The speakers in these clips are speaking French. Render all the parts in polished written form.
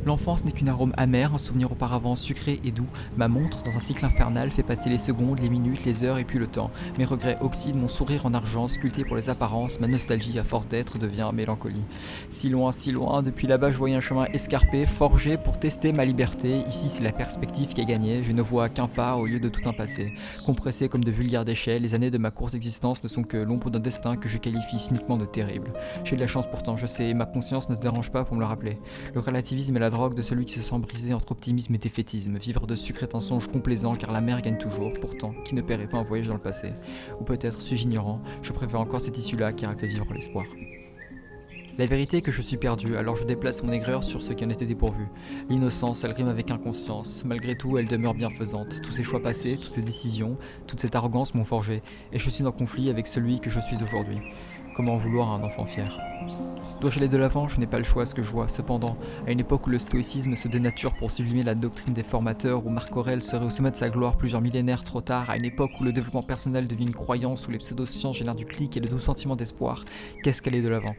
L'enfance n'est qu'une arôme amer, un souvenir auparavant sucré et doux. Ma montre, dans un cycle infernal, fait passer les secondes, les minutes, les heures et puis le temps. Mes regrets oxydent mon sourire en argent, sculpté pour les apparences. Ma nostalgie, à force d'être, devient mélancolie. Si loin, depuis là-bas, je voyais un chemin escarpé, forgé pour tester ma liberté. Ici, c'est la perspective qui a gagné. Je ne vois qu'un pas au lieu de tout un passé. Compressés comme de vulgaires déchets, les années de ma courte existence ne sont que l'ombre d'un destin que je qualifie cyniquement de terrible. J'ai de la chance pourtant, je sais, ma conscience ne se dérange pas pour me le rappeler. Le relativisme est la drogue de celui qui se sent brisé entre optimisme et défaitisme. Vivre de sucre est un songe complaisant car la mer gagne toujours, pourtant, qui ne paierait pas un voyage dans le passé. Ou peut-être suis-je ignorant, je préfère encore cette issue-là car elle fait vivre l'espoir. La vérité est que je suis perdu, alors je déplace mon aigreur sur ceux qui en étaient dépourvus. L'innocence, elle rime avec inconscience. Malgré tout, elle demeure bienfaisante. Tous ces choix passés, toutes ces décisions, toute cette arrogance m'ont forgé, et je suis en conflit avec celui que je suis aujourd'hui. Comment en vouloir à un enfant fier ? Dois-je aller de l'avant ? Je n'ai pas le choix à ce que je vois. Cependant, à une époque où le stoïcisme se dénature pour sublimer la doctrine des formateurs, où Marc Aurèle serait au sommet de sa gloire plusieurs millénaires trop tard, à une époque où le développement personnel devient une croyance, où les pseudosciences génèrent du clic et le doux sentiment d'espoir, qu'est-ce qu'aller de l'avant ?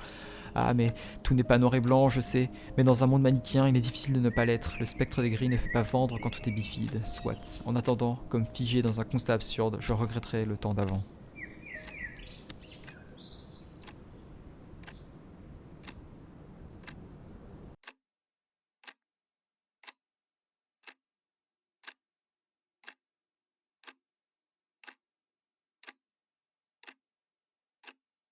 Ah mais tout n'est pas noir et blanc, je sais, mais dans un monde manichéen, il est difficile de ne pas l'être. Le spectre des gris ne fait pas vendre quand tout est bifide, soit. En attendant, comme figé dans un constat absurde, je regretterai le temps d'avant.